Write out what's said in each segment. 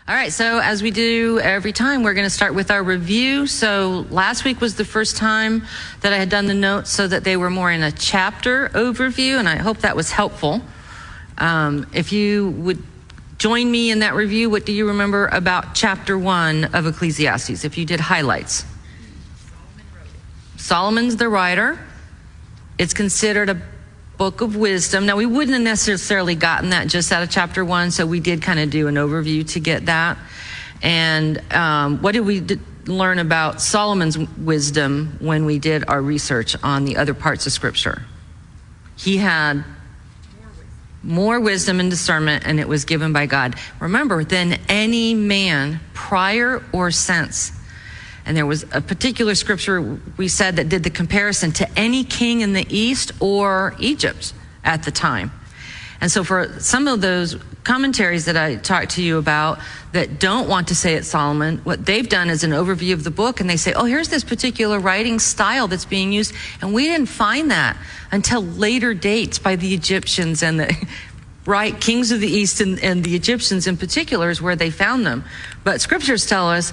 All right, so as we do every time, we're going to start with our review. So last week was the first time that I had done the notes so that they were more in a chapter overview, and I hope that was helpful. If you would join me in that review, what do you remember about chapter 1 of Ecclesiastes, if you did highlights? Solomon's the writer. It's considered a book of wisdom. Now, we wouldn't have necessarily gotten that just out of chapter 1, so we did kind of do an overview to get that. And what did we learn about Solomon's wisdom when we did our research on the other parts of Scripture? He had more wisdom and discernment, and it was given by God. Remember, than any man prior or since. And there was a particular scripture we said that did the comparison to any king in the East or Egypt at the time. And so for some of those commentaries that I talked to you about that don't want to say it's Solomon, what they've done is an overview of the book, and they say, oh, here's this particular writing style that's being used. And we didn't find that until later dates by the Egyptians and the right kings of the East and the Egyptians in particular is where they found them. But scriptures tell us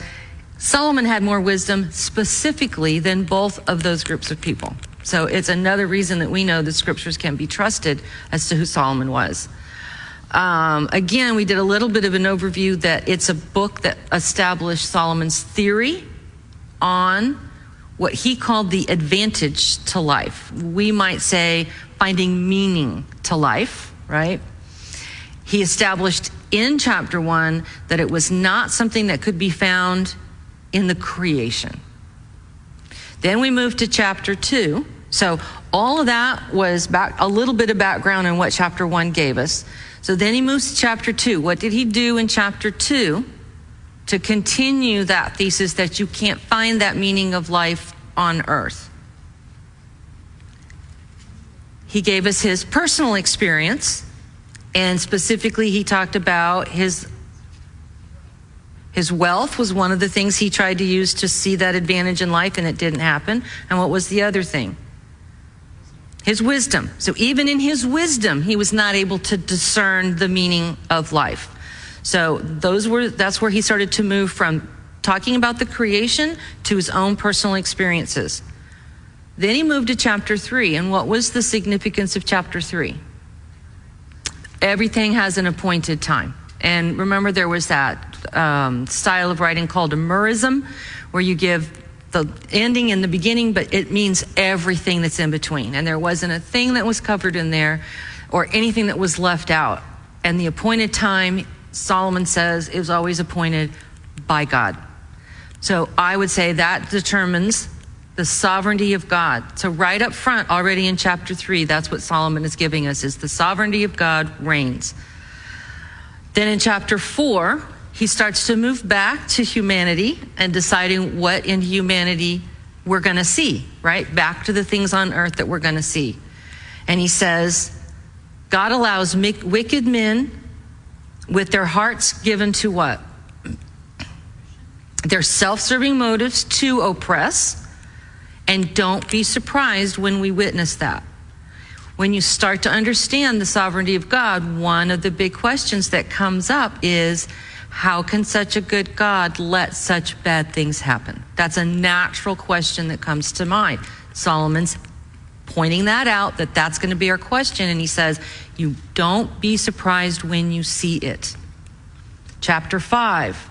Solomon had more wisdom specifically than both of those groups of people. So it's another reason that we know the scriptures can be trusted as to who Solomon was. Again, we did a little bit of an overview that it's a book that established Solomon's theory on what he called the advantage to life. We might say finding meaning to life, right? He established in chapter 1 that it was not something that could be found in the creation. Then we moved to chapter 2. So all of that was a little bit of background on what chapter 1 gave us. So then he moves to chapter 2. What did he do in chapter 2 to continue that thesis that you can't find that meaning of life on earth? He gave us his personal experience, and specifically he talked about his wealth was one of the things he tried to use to see that advantage in life, and it didn't happen. And what was the other thing? His wisdom. So even in his wisdom, he was not able to discern the meaning of life. So that's where he started to move from talking about the creation to his own personal experiences. Then he moved to chapter 3. And what was the significance of chapter 3? Everything has an appointed time. And remember, there was that style of writing called a merism, where you give the ending in the beginning, but it means everything that's in between. And there wasn't a thing that was covered in there or anything that was left out. And the appointed time, Solomon says, is always appointed by God. So I would say that determines the sovereignty of God. So right up front, already in chapter 3, that's what Solomon is giving us, is the sovereignty of God reigns. Then in chapter 4, he starts to move back to humanity and deciding what in humanity we're going to see, right? Back to the things on earth that we're going to see. And he says, God allows wicked men with their hearts given to what? Their self-serving motives to oppress. And don't be surprised when we witness that. When you start to understand the sovereignty of God, one of the big questions that comes up is, how can such a good God let such bad things happen? That's a natural question that comes to mind. Solomon's pointing that out, that's going to be our question. And he says, you don't be surprised when you see it. Chapter 5.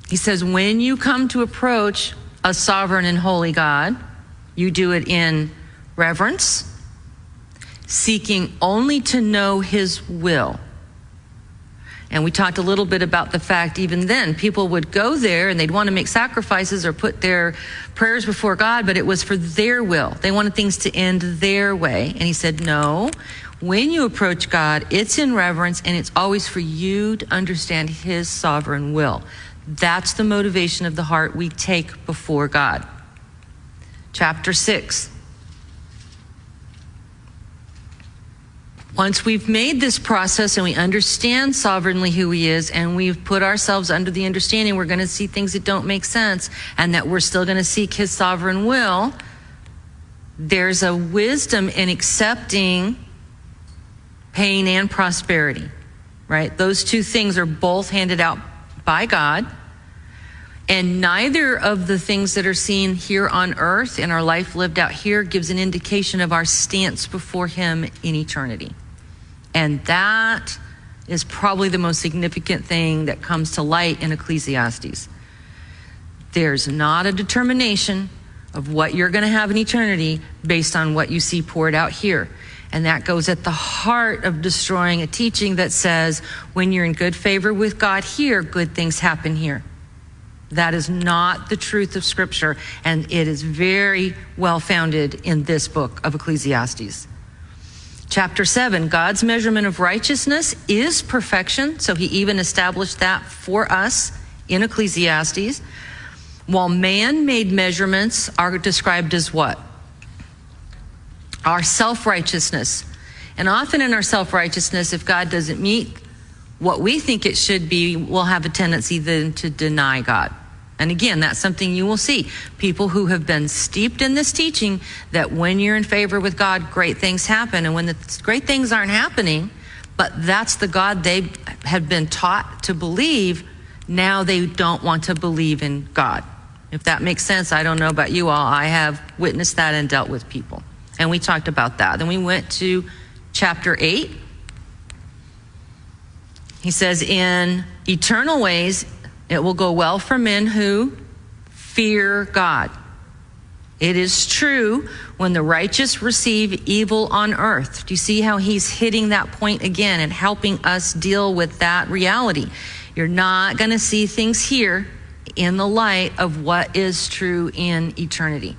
He says, when you come to approach a sovereign and holy God, you do it in reverence, seeking only to know his will. And we talked a little bit about the fact even then people would go there and they'd want to make sacrifices or put their prayers before God, but it was for their will. They wanted things to end their way. And he said, no, when you approach God, it's in reverence, and it's always for you to understand his sovereign will. That's the motivation of the heart we take before God. Chapter 6. Once we've made this process and we understand sovereignly who he is, and we've put ourselves under the understanding we're going to see things that don't make sense and that we're still going to seek his sovereign will, there's a wisdom in accepting pain and prosperity, right? Those two things are both handed out by God. And neither of the things that are seen here on earth in our life lived out here gives an indication of our stance before him in eternity. And that is probably the most significant thing that comes to light in Ecclesiastes. There's not a determination of what you're going to have in eternity based on what you see poured out here. And that goes at the heart of destroying a teaching that says when you're in good favor with God here, good things happen here. That is not the truth of Scripture, and it is very well founded in this book of Ecclesiastes. Chapter 7, God's measurement of righteousness is perfection, so he even established that for us in Ecclesiastes, while man-made measurements are described as what? Our self-righteousness. And often in our self-righteousness, if God doesn't meet what we think it should be, we'll have a tendency then to deny God. And again, that's something you will see. People who have been steeped in this teaching that when you're in favor with God, great things happen. And when the great things aren't happening, but that's the God they had been taught to believe, now they don't want to believe in God. If that makes sense, I don't know about you all. I have witnessed that and dealt with people. And we talked about that. Then we went to chapter 8. He says, in eternal ways, it will go well for men who fear God. It is true when the righteous receive evil on earth. Do you see how he's hitting that point again and helping us deal with that reality? You're not going to see things here in the light of what is true in eternity.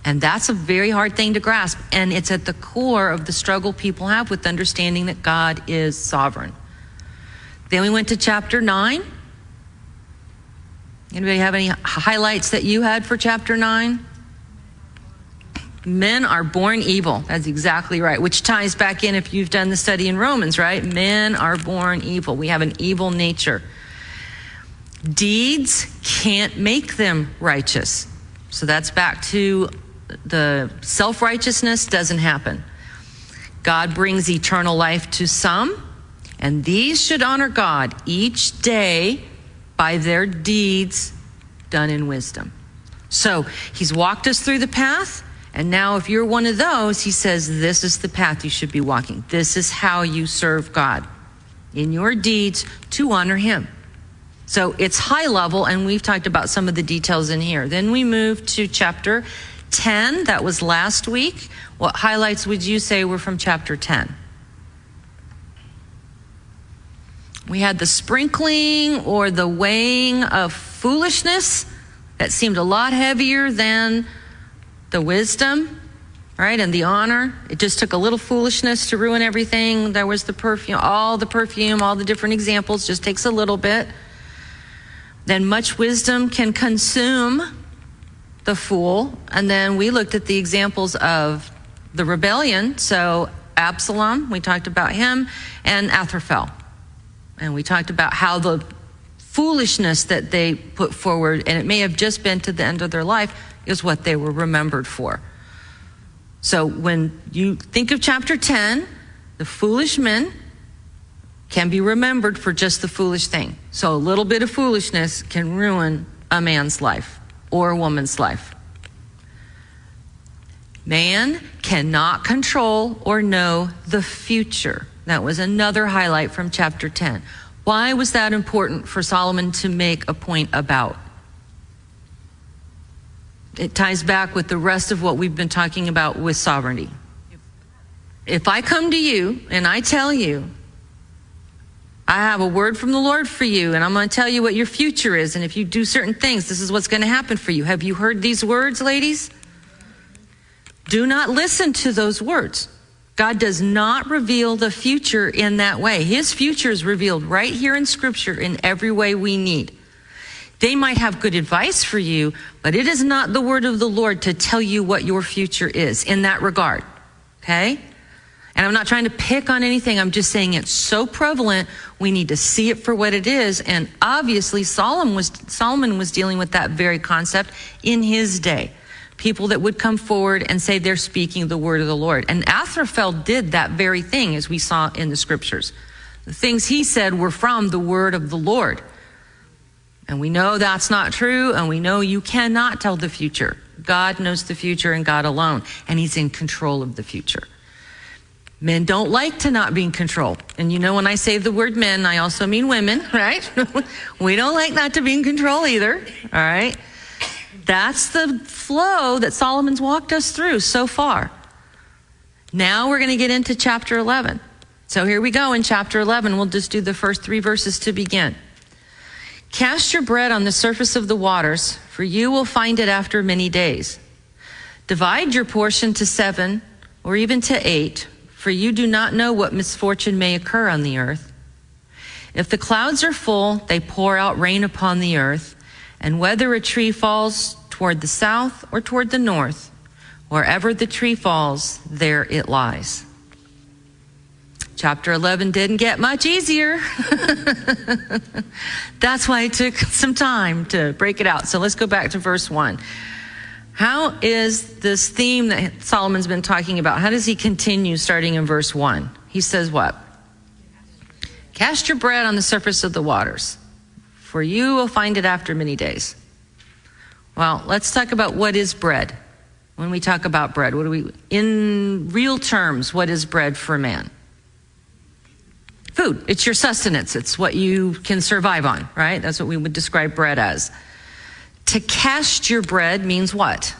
And that's a very hard thing to grasp. And it's at the core of the struggle people have with understanding that God is sovereign. Then we went to chapter 9. Anybody have any highlights that you had for chapter 9? Men are born evil. That's exactly right. Which ties back in if you've done the study in Romans, right? Men are born evil. We have an evil nature. Deeds can't make them righteous. So that's back to the self-righteousness doesn't happen. God brings eternal life to some, and these should honor God each day by their deeds done in wisdom. So he's walked us through the path, and now if you're one of those, he says, this is the path you should be walking. This is how you serve God in your deeds to honor him. So it's high level, and we've talked about some of the details in here. Then we move to chapter 10. That was last week. What highlights would you say were from chapter 10? We had the sprinkling or the weighing of foolishness that seemed a lot heavier than the wisdom, right? And the honor. It just took a little foolishness to ruin everything. There was the perfume, all the different examples, just takes a little bit. Then much wisdom can consume the fool. And then we looked at the examples of the rebellion. So Absalom, we talked about him, and Ahithophel. And we talked about how the foolishness that they put forward, and it may have just been to the end of their life, is what they were remembered for. So when you think of chapter 10, the foolish men can be remembered for just the foolish thing. So a little bit of foolishness can ruin a man's life or a woman's life. Man cannot control or know the future. That was another highlight from chapter 10. Why was that important for Solomon to make a point about? It ties back with the rest of what we've been talking about with sovereignty. If I come to you and I tell you, I have a word from the Lord for you, and I'm going to tell you what your future is, and if you do certain things, this is what's going to happen for you. Have you heard these words, ladies? Do not listen to those words. God does not reveal the future in that way. His future is revealed right here in Scripture in every way we need. They might have good advice for you, but it is not the word of the Lord to tell you what your future is in that regard. Okay? And I'm not trying to pick on anything. I'm just saying it's so prevalent. We need to see it for what it is. And obviously Solomon was dealing with that very concept in his day. People that would come forward and say they're speaking the word of the Lord. And Ahithophel did that very thing, as we saw in the scriptures. The things he said were from the word of the Lord. And we know that's not true, and we know you cannot tell the future. God knows the future and God alone, and he's in control of the future. Men don't like to not be in control. And you know, when I say the word men, I also mean women, right? We don't like not to be in control either, all right? That's the flow that Solomon's walked us through so far. Now we're going to get into chapter 11. So here we go in chapter 11. We'll just do the first 3 verses to begin. Cast your bread on the surface of the waters, for you will find it after many days. Divide your portion to 7 or even to 8, for you do not know what misfortune may occur on the earth. If the clouds are full, they pour out rain upon the earth, and whether a tree falls toward the south or toward the north, wherever the tree falls, there it lies. Chapter 11 didn't get much easier. That's why it took some time to break it out. So let's go back to verse 1. How is this theme that Solomon's been talking about, how does he continue starting in verse 1? He says what? Cast your bread on the surface of the waters, for you will find it after many days. Well, let's talk about what is bread. When we talk about bread, in real terms, what is bread for man? Food. It's your sustenance. It's what you can survive on, right? That's what we would describe bread as. To cast your bread means what?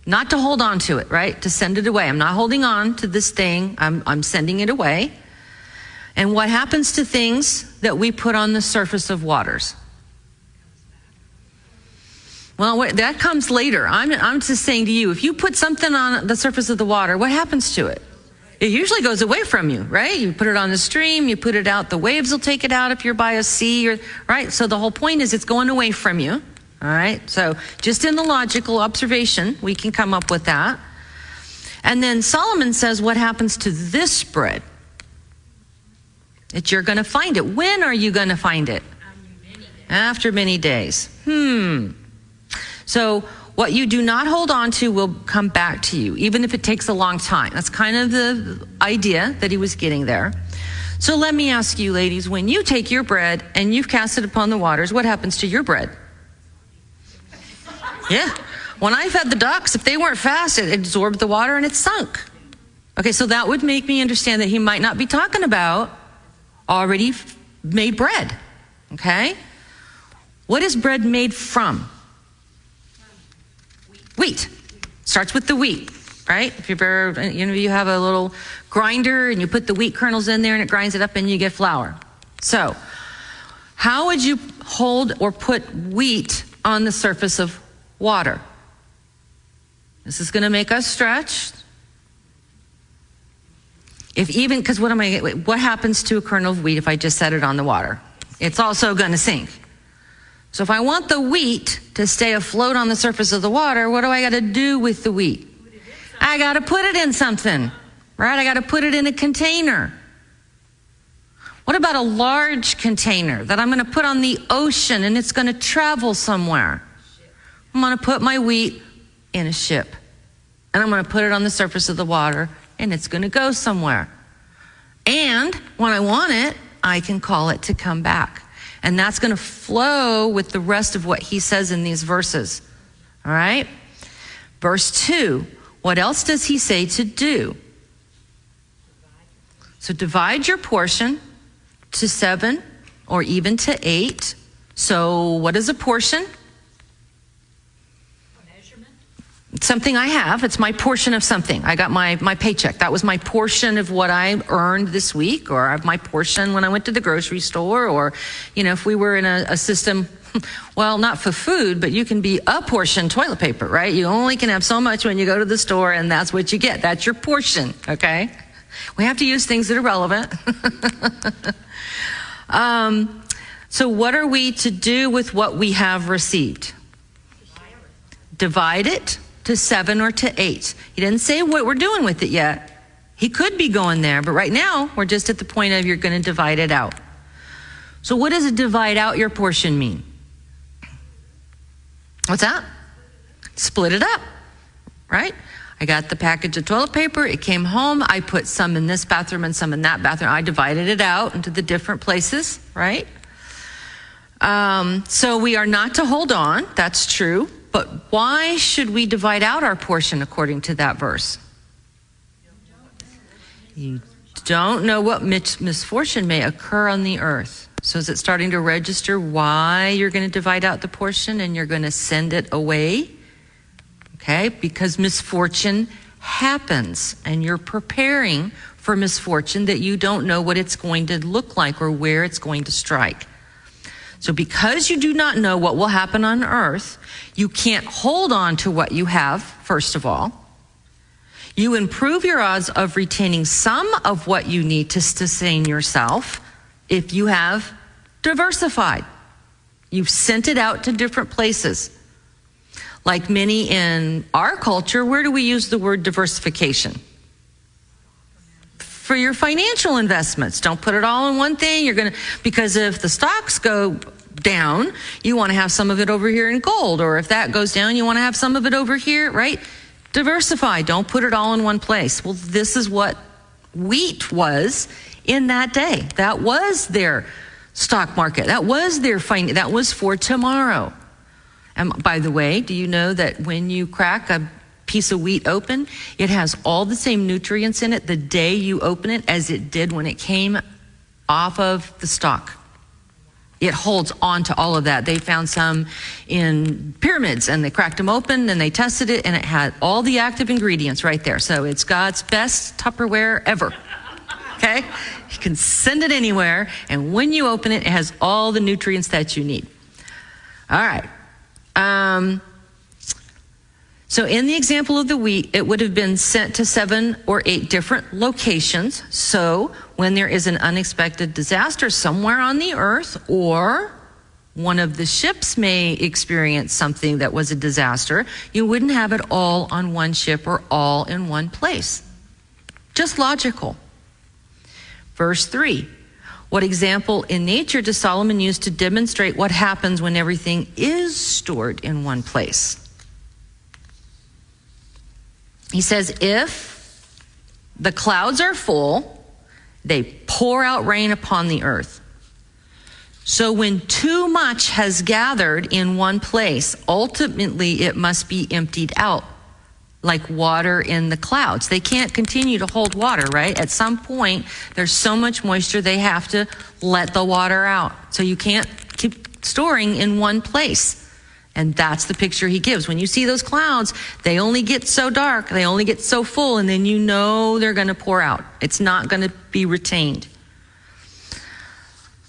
Not to hold on to it, right? To send it away. I'm not holding on to this thing. I'm sending it away. And what happens to things that we put on the surface of waters? Well, that comes later. I'm just saying to you, if you put something on the surface of the water, what happens to it? It usually goes away from you, right? You put it on the stream, you put it out, the waves will take it out if you're by a sea, right? So the whole point is it's going away from you, all right? So just in the logical observation, we can come up with that. And then Solomon says, what happens to this bread? That you're going to find it. When are you going to find it? After many days. So what you do not hold on to will come back to you, even if it takes a long time. That's kind of the idea that he was getting there. So let me ask you, ladies, when you take your bread and you've cast it upon the waters, what happens to your bread? Yeah. When I fed the ducks, if they weren't fast, it absorbed the water and it sunk. Okay, so that would make me understand that he might not be talking about already made bread. Okay? What is bread made from? Wheat. Starts with the wheat, right? If you've ever, you have a little grinder and you put the wheat kernels in there and it grinds it up and you get flour. So, how would you hold or put wheat on the surface of water? This is going to make us stretch. Because what happens to a kernel of wheat if I just set it on the water? It's also going to sink. So if I want the wheat to stay afloat on the surface of the water, what do I got to do with the wheat? I got to put it in something, right? I got to put it in a container. What about a large container that I'm going to put on the ocean and it's going to travel somewhere? I'm going to put my wheat in a ship and I'm going to put it on the surface of the water and it's going to go somewhere. And when I want it, I can call it to come back. And that's going to flow with the rest of what he says in these verses. All right? Verse 2, what else does he say to do? So divide your portion to 7 or even to 8. So what is a portion? Something I have. It's my portion of something. I got my paycheck. That was my portion of what I earned this week, or I have my portion when I went to the grocery store, or, if we were in a system, well, not for food, but you can be a portion toilet paper, right? You only can have so much when you go to the store, and that's what you get. That's your portion, okay? We have to use things that are relevant. So what are we to do with what we have received? Divide it to 7 or to 8. He didn't say what we're doing with it yet. He could be going there, but right now we're just at the point of you're going to divide it out. So what does a divide out your portion mean? What's that? Split it up, right? I got the package of toilet paper. It came home. I put some in this bathroom and some in that bathroom. I divided it out into the different places, right? So we are not to hold on. That's true. But why should we divide out our portion according to that verse? You don't know what misfortune may occur on the earth. So is it starting to register why you're going to divide out the portion and you're going to send it away? Okay, because misfortune happens and you're preparing for misfortune that you don't know what it's going to look like or where it's going to strike. So because you do not know what will happen on earth, you can't hold on to what you have, first of all. You improve your odds of retaining some of what you need to sustain yourself if you have diversified. You've sent it out to different places. Like many in our culture, where do we use the word diversification? For your financial investments. Don't put it all in one thing. Because if the stocks go down, you want to have some of it over here in gold. Or if that goes down, you want to have some of it over here, right? Diversify. Don't put it all in one place. Well, this is what wheat was in that day. That was their stock market. That was their that was for tomorrow. And by the way, do you know that when you crack a piece of wheat open, it has all the same nutrients in it the day you open it as it did when it came off of the stalk? It holds on to all of that. They found some in pyramids and they cracked them open and they tested it and it had all the active ingredients right there. So it's God's best Tupperware ever. Okay? You can send it anywhere, and when you open it, it has all the nutrients that you need. All right. So in the example of the wheat, it would have been sent to 7 or 8 different locations. So when there is an unexpected disaster somewhere on the earth, or one of the ships may experience something that was a disaster, you wouldn't have it all on one ship or all in one place. Just logical. Verse 3. What example in nature does Solomon use to demonstrate what happens when everything is stored in one place? He says, if the clouds are full, they pour out rain upon the earth. So when too much has gathered in one place, ultimately it must be emptied out, like water in the clouds. They can't continue to hold water, right? At some point, there's so much moisture, they have to let the water out. So you can't keep storing in one place. And that's the picture he gives. When you see those clouds, they only get so dark, they only get so full, and then you know they're going to pour out. It's not going to be retained.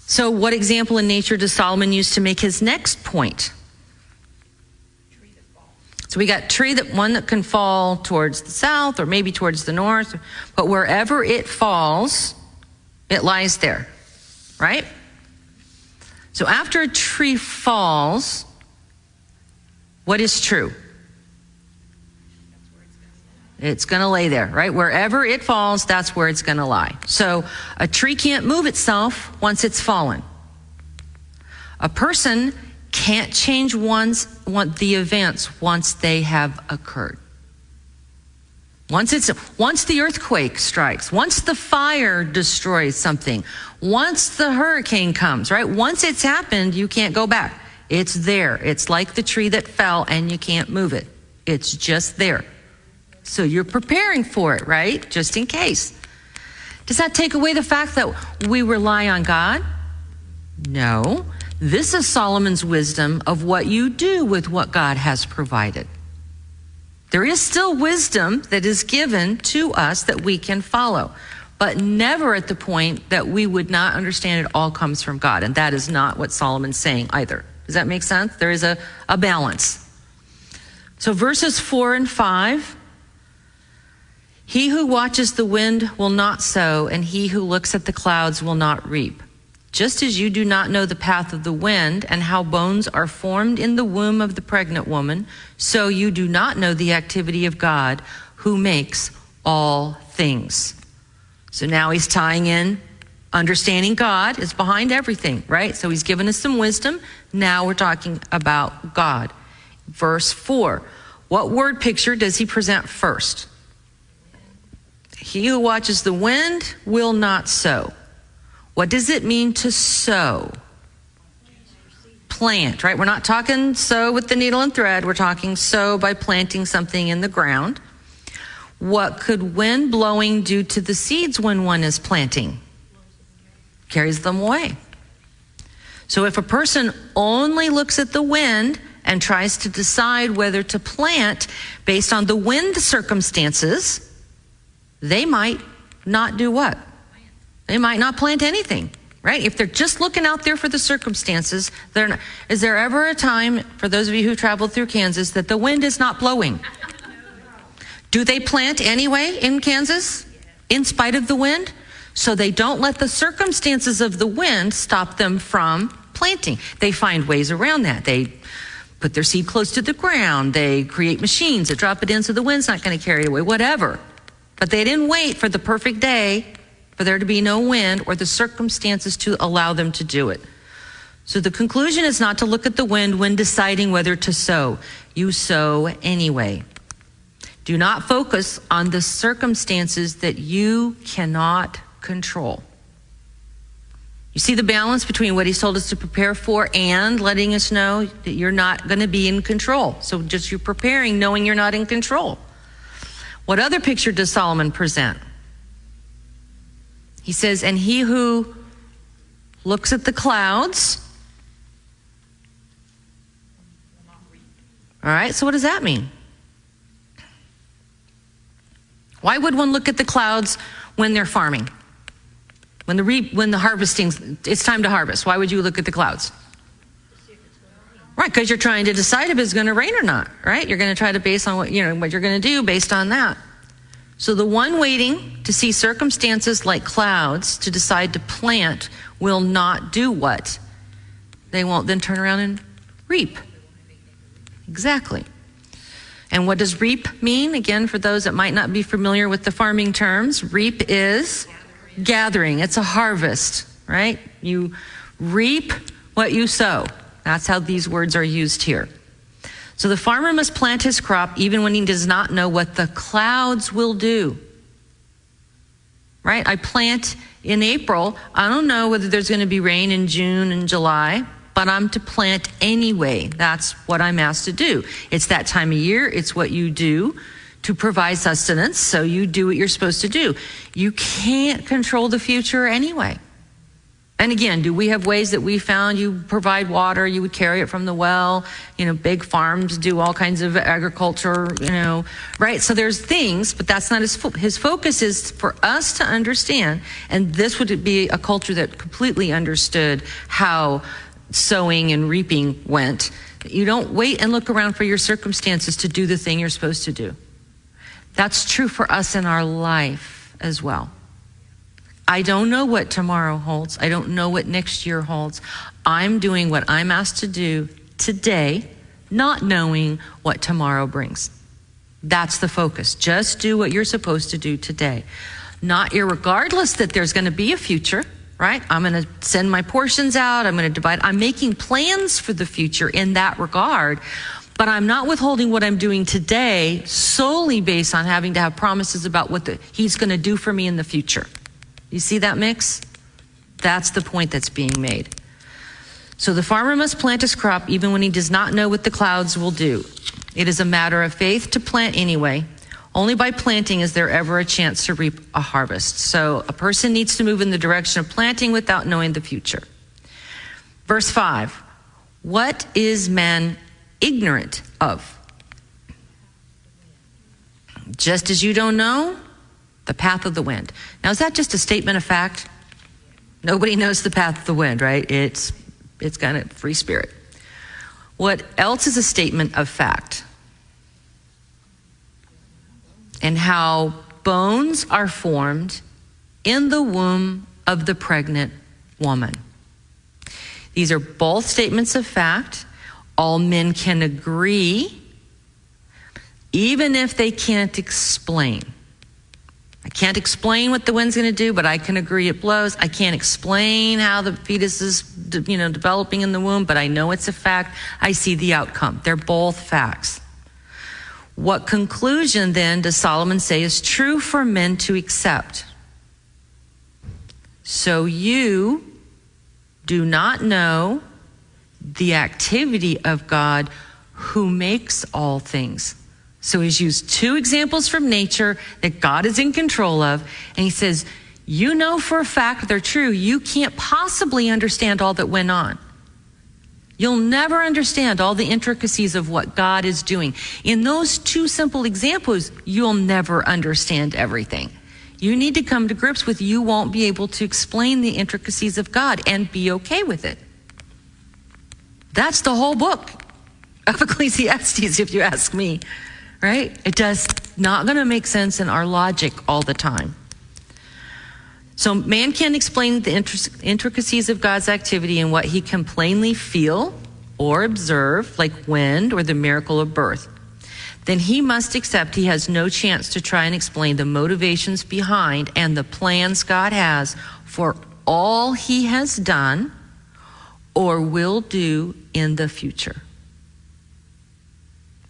So what example in nature does Solomon use to make his next point? So we got one that can fall towards the south or maybe towards the north, but wherever it falls, it lies there, right? So after a tree falls, what is true? It's going to lay there, right? Wherever it falls, that's where it's going to lie. So a tree can't move itself once it's fallen. A person can't change the events once they have occurred. Once the earthquake strikes, once the fire destroys something, once the hurricane comes, right? Once it's happened, you can't go back. It's there. It's like the tree that fell and you can't move it. It's just there. So you're preparing for it, right? Just in case. Does that take away the fact that we rely on God? No. This is Solomon's wisdom of what you do with what God has provided. There is still wisdom that is given to us that we can follow, but never at the point that we would not understand it all comes from God. And that is not what Solomon's saying either. Does that make sense? There is a balance. So verses 4 and 5, he who watches the wind will not sow, and he who looks at the clouds will not reap. Just as you do not know the path of the wind and how bones are formed in the womb of the pregnant woman, so you do not know the activity of God who makes all things. So now he's tying in understanding God is behind everything, right? So he's given us some wisdom. Now we're talking about God. Verse 4, What word picture does he present first? He who watches the wind will not sow. What does it mean to sow? Plant, right? We're not talking sow with the needle and thread. We're talking sow by planting something in the ground. What could wind blowing do to the seeds when one is planting? Carries them away. So if a person only looks at the wind and tries to decide whether to plant based on the wind circumstances, they might not do what? They might not plant anything, right? If they're just looking out there for the circumstances, is there ever a time, for those of you who traveled through Kansas, that the wind is not blowing? Do they plant anyway in Kansas, in spite of the wind? So they don't let the circumstances of the wind stop them from planting. They find ways around that. They put their seed close to the ground. They create machines that drop it in so the wind's not going to carry it away, whatever. But they didn't wait for the perfect day for there to be no wind or the circumstances to allow them to do it. So the conclusion is not to look at the wind when deciding whether to sow. You sow anyway. Do not focus on the circumstances that you cannot control. You see the balance between what he's told us to prepare for and letting us know that you're not going to be in control. So just you're preparing knowing you're not in control. What other picture does Solomon present? He says, and he who looks at the clouds. All right, so what does that mean? Why would one look at the clouds when they're farming? When the harvesting, it's time to harvest. Why would you look at the clouds? Right, because you're trying to decide if it's going to rain or not, right? You're going to try to base on what you're going to do based on that. So the one waiting to see circumstances like clouds to decide to plant will not do what? They won't then turn around and reap. Exactly. And what does reap mean? Again, for those that might not be familiar with the farming terms, reap is gathering. It's a harvest, right? You reap what you sow. That's how these words are used here. So the farmer must plant his crop even when he does not know what the clouds will do. Right? I plant in April. I don't know whether there's going to be rain in June and July, but I'm to plant anyway. That's what I'm asked to do. It's that time of year. It's what you do to provide sustenance, so you do what you're supposed to do. You can't control the future anyway. And again, do we have ways that we found you provide water, you would carry it from the well, big farms do all kinds of agriculture, right? So there's things, but that's not his focus is for us to understand, and this would be a culture that completely understood how sowing and reaping went. You don't wait and look around for your circumstances to do the thing you're supposed to do. That's true for us in our life as well. I don't know what tomorrow holds. I don't know what next year holds. I'm doing what I'm asked to do today, not knowing what tomorrow brings. That's the focus. Just do what you're supposed to do today. Not irregardless that there's going to be a future, right? I'm going to send my portions out. I'm going to divide. I'm making plans for the future in that regard. But I'm not withholding what I'm doing today solely based on having to have promises about what he's going to do for me in the future. You see that mix? That's the point that's being made. So the farmer must plant his crop even when he does not know what the clouds will do. It is a matter of faith to plant anyway. Only by planting is there ever a chance to reap a harvest. So a person needs to move in the direction of planting without knowing the future. Verse 5, what is man ignorant of? Just as you don't know the path of the wind. Now, is that just a statement of fact? Nobody knows the path of the wind, right? It's kind of free spirit. What else is a statement of fact? And how bones are formed in the womb of the pregnant woman. These are both statements of fact. All men can agree, even if they can't explain. I can't explain what the wind's going to do, but I can agree it blows. I can't explain how the fetus is, developing in the womb, but I know it's a fact. I see the outcome. They're both facts. What conclusion then does Solomon say is true for men to accept? So you do not know the activity of God who makes all things. So he's used two examples from nature that God is in control of. And he says, you know for a fact they're true. You can't possibly understand all that went on. You'll never understand all the intricacies of what God is doing. In those two simple examples, you'll never understand everything. You need to come to grips with you won't be able to explain the intricacies of God and be okay with it. That's the whole book of Ecclesiastes, if you ask me, right? It does not going to make sense in our logic all the time. So man can't explain the intricacies of God's activity and what he can plainly feel or observe, like wind or the miracle of birth. Then he must accept he has no chance to try and explain the motivations behind and the plans God has for all he has done or will do in the future.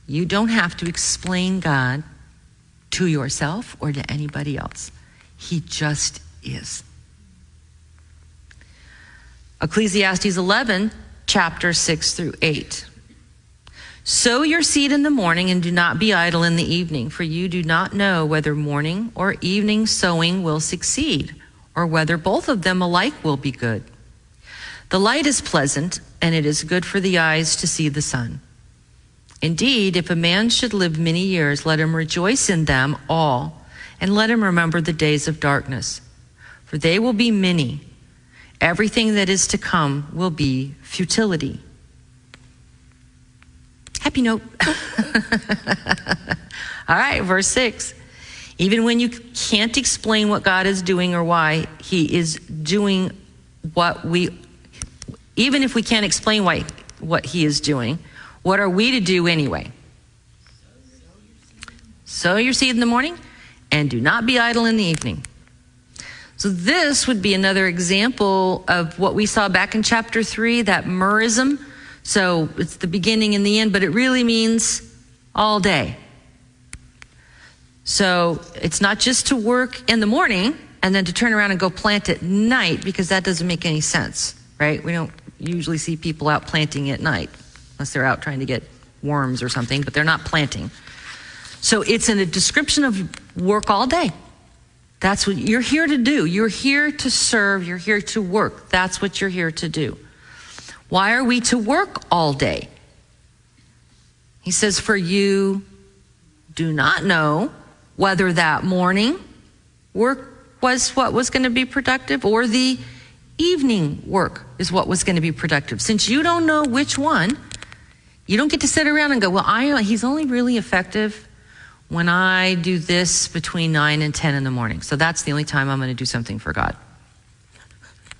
You don't have to explain God to yourself or to anybody else. He just is. Ecclesiastes 11, chapter 6 through 8. Sow your seed in the morning and do not be idle in the evening, for you do not know whether morning or evening sowing will succeed, or whether both of them alike will be good. The light is pleasant, and it is good for the eyes to see the sun. Indeed, if a man should live many years, let him rejoice in them all, and let him remember the days of darkness. For they will be many. Everything that is to come will be futility. Happy note. All right, verse 6. Even when you can't explain what God is doing or why he is doing even if we can't explain what he is doing, what are we to do anyway? Sow your seed in the morning and do not be idle in the evening. So this would be another example of what we saw back in chapter 3, that merism. So it's the beginning and the end, but it really means all day. So it's not just to work in the morning and then to turn around and go plant at night, because that doesn't make any sense, right? We don't usually see people out planting at night unless they're out trying to get worms or something, but they're not planting. So it's in a description of work all day. That's what you're here to do. You're here to serve. You're here to work. That's what you're here to do. Why are we to work all day? He says, for you do not know whether that morning work was what was going to be productive or the evening work is what was going to be productive. Since you don't know which one, you don't get to sit around and go, well, he's only really effective when I do this between 9 and 10 in the morning. So that's the only time I'm going to do something for God.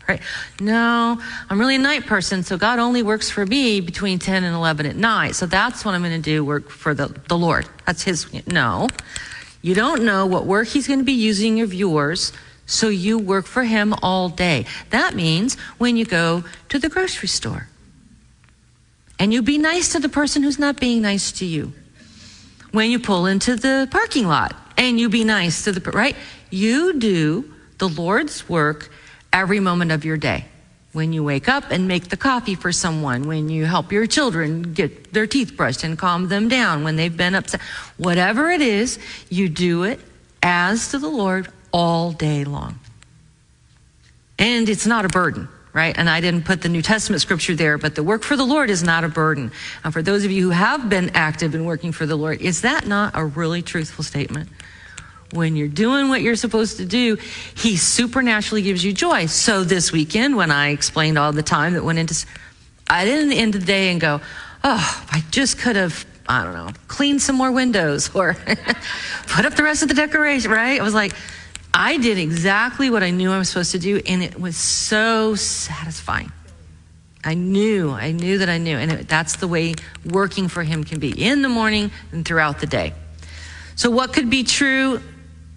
Right? No, I'm really a night person, so God only works for me between 10 and 11 at night. So that's what I'm going to do, work for the Lord. That's his. No, you don't know what work he's going to be using of yours, so you work for him all day. That means when you go to the grocery store and you be nice to the person who's not being nice to you. When you pull into the parking lot and you be nice to right? You do the Lord's work every moment of your day. When you wake up and make the coffee for someone, when you help your children get their teeth brushed and calm them down when they've been upset, whatever it is, you do it as to the Lord all day long. And it's not a burden, right? And I didn't put the New Testament scripture there, but the work for the Lord is not a burden. And for those of you who have been active in working for the Lord, is that not a really truthful statement? When you're doing what you're supposed to do, he supernaturally gives you joy. So this weekend, when I explained all the time that went into, I didn't end the day and go, oh, I just could have, I don't know, cleaned some more windows or put up the rest of the decoration, right? I was like, I did exactly what I knew I was supposed to do, and it was so satisfying. I knew that I knew, and that's the way working for him can be, in the morning and throughout the day. So what could be true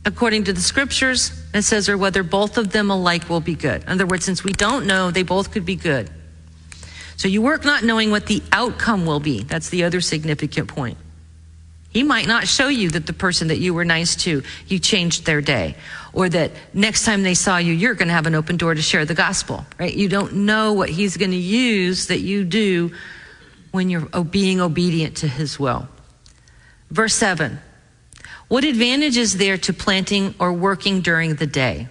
according to the scriptures? It says, or whether both of them alike will be good. In other words, since we don't know, they both could be good. So you work not knowing what the outcome will be. That's the other significant point. He might not show you that the person that you were nice to, you changed their day, or that next time they saw you, you're going to have an open door to share the gospel, right? You don't know what he's going to use that you do when you're being obedient to his will. Verse 7, what advantage is there to planting or working during the day?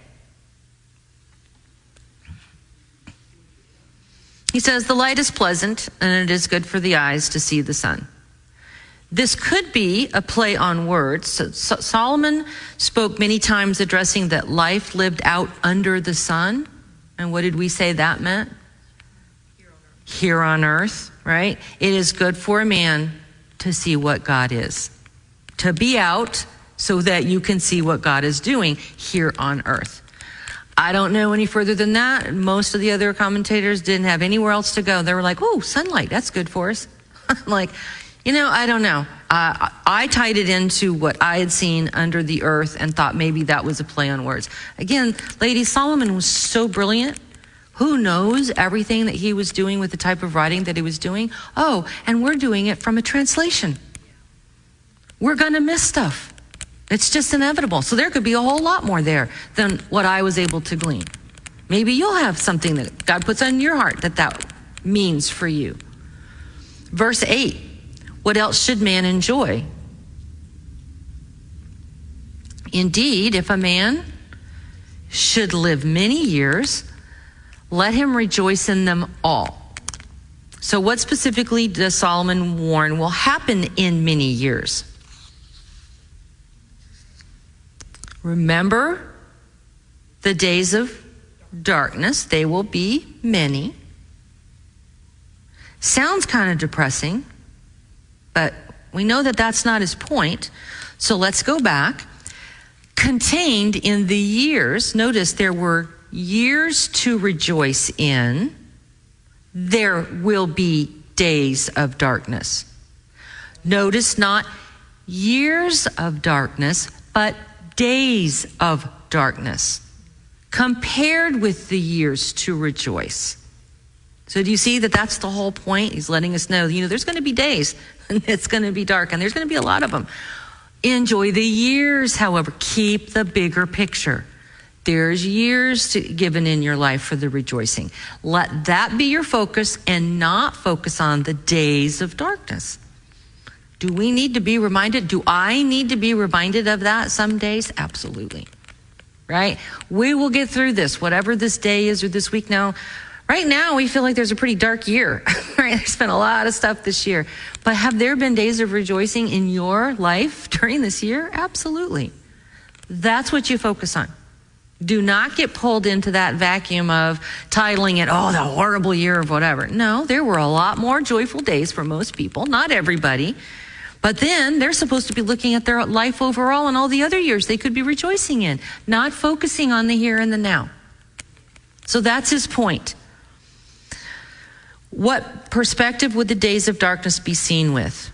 He says, the light is pleasant and it is good for the eyes to see the sun. This could be a play on words. So Solomon spoke many times addressing that life lived out under the sun. And what did we say that meant? Here on earth, right? It is good for a man to see what God is. To be out so that you can see what God is doing here on earth. I don't know any further than that. Most of the other commentators didn't have anywhere else to go. They were like, oh, sunlight, that's good for us. Like, I don't know. I tied it into what I had seen under the earth and thought maybe that was a play on words. Again, ladies, Solomon was so brilliant. Who knows everything that he was doing with the type of writing that he was doing? Oh, and we're doing it from a translation. We're going to miss stuff. It's just inevitable. So there could be a whole lot more there than what I was able to glean. Maybe you'll have something that God puts on your heart that means for you. Verse 8. What else should man enjoy? Indeed, if a man should live many years, let him rejoice in them all. So what specifically does Solomon warn will happen in many years? Remember the days of darkness. They will be many. Sounds kind of depressing. But we know that that's not his point. So let's go back. Contained in the years, notice there were years to rejoice in. There will be days of darkness. Notice not years of darkness, but days of darkness. Compared with the years to rejoice. So do you see that that's the whole point? He's letting us know, there's going to be days and it's going to be dark and there's going to be a lot of them. Enjoy the years, however. Keep the bigger picture. There's years given in your life for the rejoicing. Let that be your focus and not focus on the days of darkness. Do we need to be reminded? Do I need to be reminded of that some days? Absolutely. Right? We will get through this, whatever this day is or this week now. Right now, we feel like there's a pretty dark year, right? There's been a lot of stuff this year. But have there been days of rejoicing in your life during this year? Absolutely. That's what you focus on. Do not get pulled into that vacuum of titling it, the horrible year of whatever. No, there were a lot more joyful days for most people, not everybody. But then they're supposed to be looking at their life overall and all the other years they could be rejoicing in, not focusing on the here and the now. So that's his point. What perspective would the days of darkness be seen with?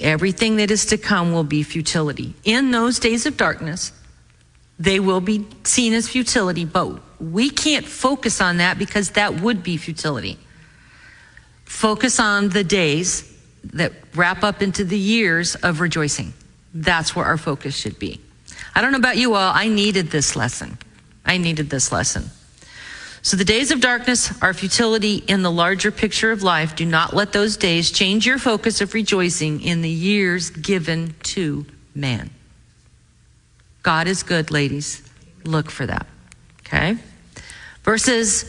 Everything that is to come will be futility. In those days of darkness, they will be seen as futility, but we can't focus on that because that would be futility. Focus on the days that wrap up into the years of rejoicing. That's where our focus should be. I don't know about you all, I needed this lesson. So the days of darkness are futility in the larger picture of life. Do not let those days change your focus of rejoicing in the years given to man. God is good, ladies. Look for that. Okay? Verses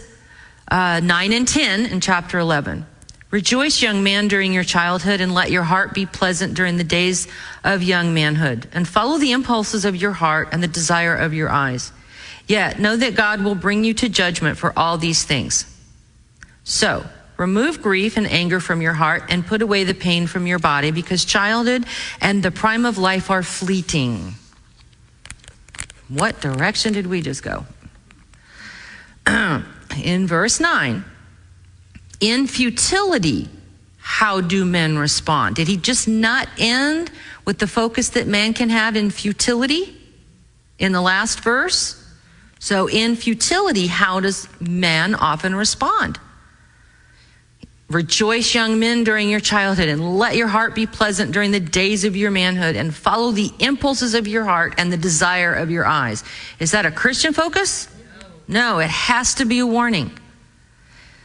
9 and 10 in chapter 11. Rejoice, young man, during your childhood, and let your heart be pleasant during the days of young manhood. And follow the impulses of your heart and the desire of your eyes. Yet know that God will bring you to judgment for all these things. So, remove grief and anger from your heart and put away the pain from your body, because childhood and the prime of life are fleeting. What direction did we just go? In verse 9, in futility, how do men respond? Did he just not end with the focus that man can have in futility in the last verse? So in futility, how does man often respond? Rejoice, young men, during your childhood, and let your heart be pleasant during the days of your manhood, and follow the impulses of your heart and the desire of your eyes. Is that a Christian focus? No, it has to be a warning.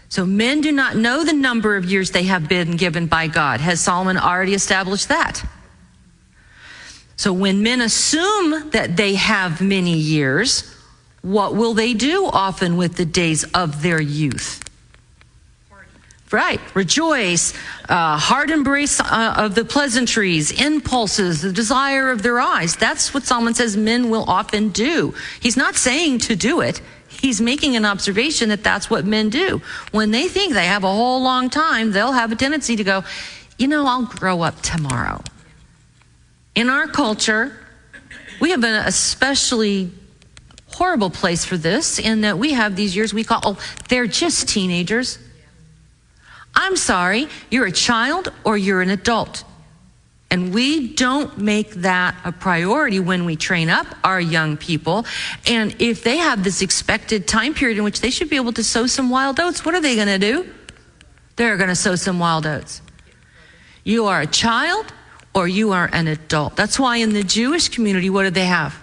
So men do not know the number of years they have been given by God. Has Solomon already established that? So when men assume that they have many years, what will they do often with the days of their youth? Right. Rejoice, heart embrace of the pleasantries, impulses, the desire of their eyes. That's what Solomon says men will often do. He's not saying to do it. He's making an observation that that's what men do. When they think they have a whole long time, they'll have a tendency to go, I'll grow up tomorrow. In our culture, we have an especially horrible place for this in that we have these years we call, they're just teenagers. I'm sorry, you're a child or you're an adult. And we don't make that a priority when we train up our young people. And if they have this expected time period in which they should be able to sow some wild oats, what are they going to do? They're going to sow some wild oats. You are a child or you are an adult. That's why in the Jewish community, what do they have?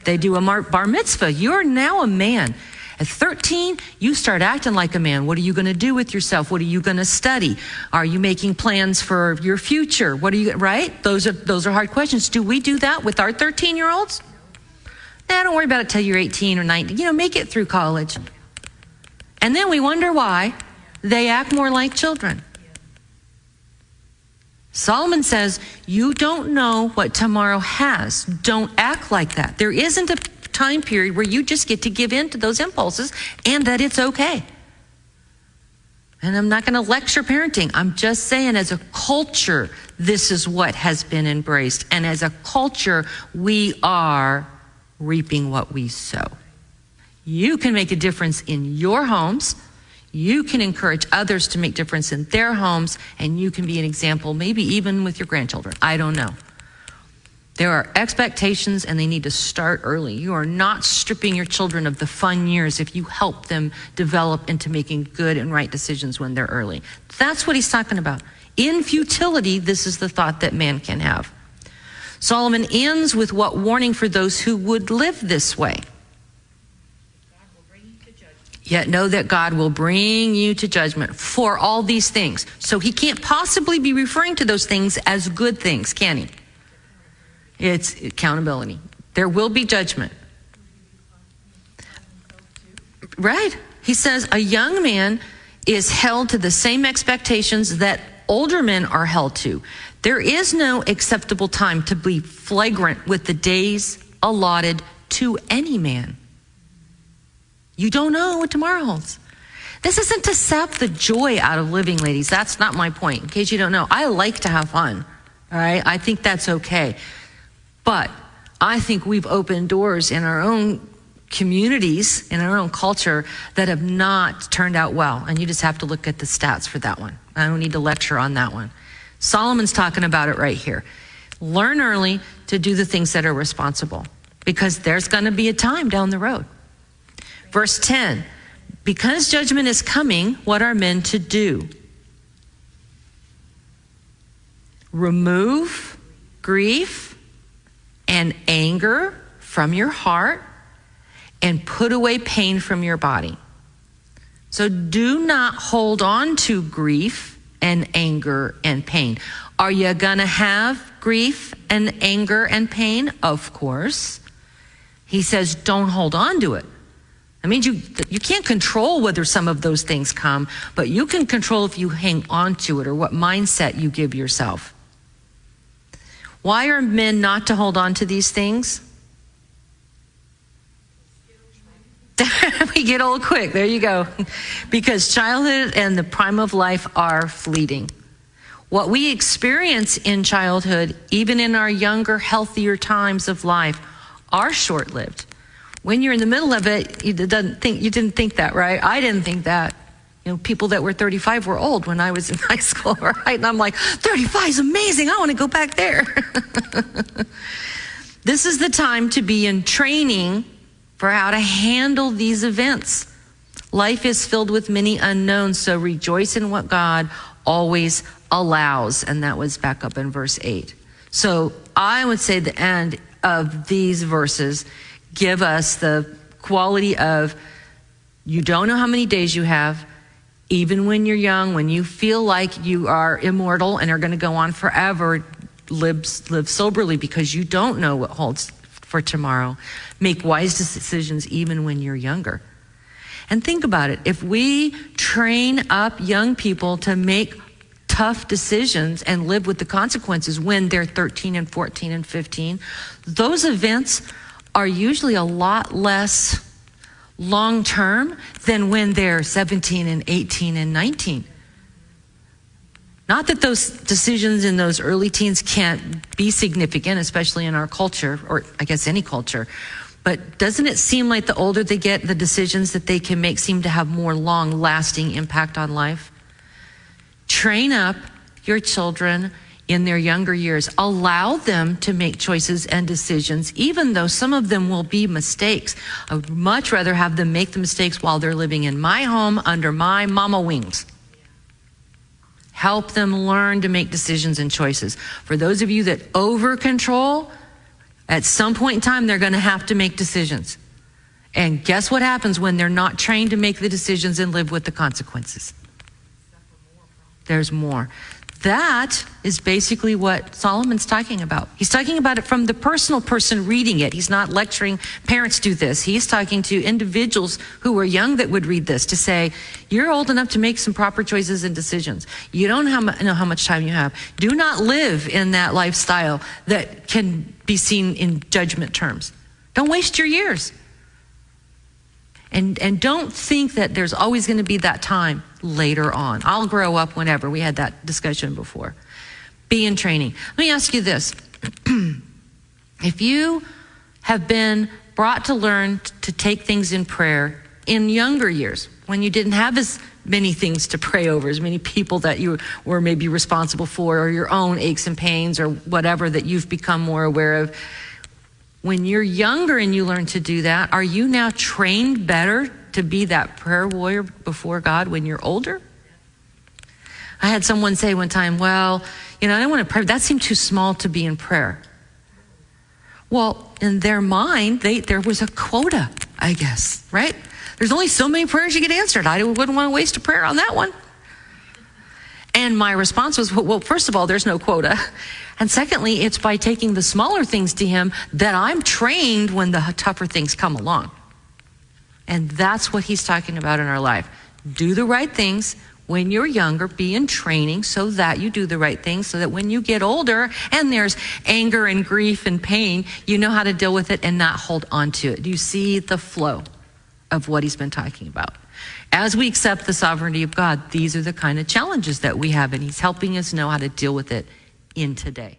They do a bar mitzvah. You're now a man. At 13, you start acting like a man. What are you going to do with yourself? What are you going to study? Are you making plans for your future? Right? Those are hard questions. Do we do that with our 13-year-olds? Nah, don't worry about it till you're 18 or 19. Make it through college. And then we wonder why they act more like children. Solomon says, you don't know what tomorrow has. Don't act like that. There isn't a time period where you just get to give in to those impulses and that it's okay. And I'm not going to lecture parenting. I'm just saying as a culture, this is what has been embraced. And as a culture, we are reaping what we sow. You can make a difference in your homes. You can encourage others to make difference in their homes. And you can be an example, maybe even with your grandchildren. I don't know. There are expectations and they need to start early. You are not stripping your children of the fun years if you help them develop into making good and right decisions when they're early. That's what he's talking about. In futility, this is the thought that man can have. Solomon ends with what warning for those who would live this way. Yet know that God will bring you to judgment for all these things. So he can't possibly be referring to those things as good things, can he? It's accountability. There will be judgment. Right. He says a young man is held to the same expectations that older men are held to. There is no acceptable time to be flagrant with the days allotted to any man. You don't know what tomorrow holds. This isn't to sap the joy out of living, ladies. That's not my point. In case you don't know, I like to have fun. All right. I think that's okay. But I think we've opened doors in our own communities, in our own culture, that have not turned out well. And you just have to look at the stats for that one. I don't need to lecture on that one. Solomon's talking about it right here. Learn early to do the things that are responsible, because there's going to be a time down the road. Verse 10, because judgment is coming, what are men to do? Remove grief and anger from your heart, and put away pain from your body. So do not hold on to grief and anger and pain. Are you gonna have grief and anger and pain? Of course. He says don't hold on to it. That means you can't control whether some of those things come, but you can control if you hang on to it or what mindset you give yourself. Why are men not to hold on to these things? We get old quick. There you go. Because childhood and the prime of life are fleeting. What we experience in childhood, even in our younger, healthier times of life, are short-lived. When you're in the middle of it, you didn't think that, right? I didn't think that. People that were 35 were old when I was in high school, right? And I'm like, 35 is amazing. I want to go back there. This is the time to be in training for how to handle these events. Life is filled with many unknowns, so rejoice in what God always allows. And that was back up in verse 8. So I would say the end of these verses give us the quality of, you don't know how many days you have. Even when you're young, when you feel like you are immortal and are going to go on forever, live soberly, because you don't know what holds for tomorrow. Make wise decisions even when you're younger. And think about it. If we train up young people to make tough decisions and live with the consequences when they're 13 and 14 and 15, those events are usually a lot less long-term than when they're 17 and 18 and 19. Not that those decisions in those early teens can't be significant, especially in our culture, or I guess any culture. But doesn't it seem like the older they get, the decisions that they can make seem to have more long-lasting impact on life? Train up your children in their younger years. Allow them to make choices and decisions, even though some of them will be mistakes. I would much rather have them make the mistakes while they're living in my home under my mama wings. Help them learn to make decisions and choices. For those of you that over-control, at some point in time, they're going to have to make decisions. And guess what happens when they're not trained to make the decisions and live with the consequences? There's more. That is basically what Solomon's talking about. He's talking about it from the personal person reading it. He's not lecturing parents do this. He's talking to individuals who are young that would read this to say, you're old enough to make some proper choices and decisions. You don't know how much time you have. Do not live in that lifestyle that can be seen in judgment terms. Don't waste your years. And don't think that there's always going to be that time later on. I'll grow up whenever. We had that discussion before. Be in training. Let me ask you this. If you have been brought to learn to take things in prayer in younger years, when you didn't have as many things to pray over, as many people that you were maybe responsible for, or your own aches and pains, or whatever that you've become more aware of, when you're younger and you learn to do that, are you now trained better to be that prayer warrior before God when you're older? I had someone say one time, well, I don't want to pray. That seemed too small to be in prayer. Well, in their mind, there was a quota, I guess, right? There's only so many prayers you get answered. I wouldn't want to waste a prayer on that one. And my response was, well, first of all, there's no quota. And secondly, it's by taking the smaller things to him that I'm trained when the tougher things come along. And that's what he's talking about in our life. Do the right things when you're younger. Be in training so that you do the right things, so that when you get older and there's anger and grief and pain, you know how to deal with it and not hold on to it. Do you see the flow of what he's been talking about? As we accept the sovereignty of God, these are the kind of challenges that we have, and he's helping us know how to deal with it in today.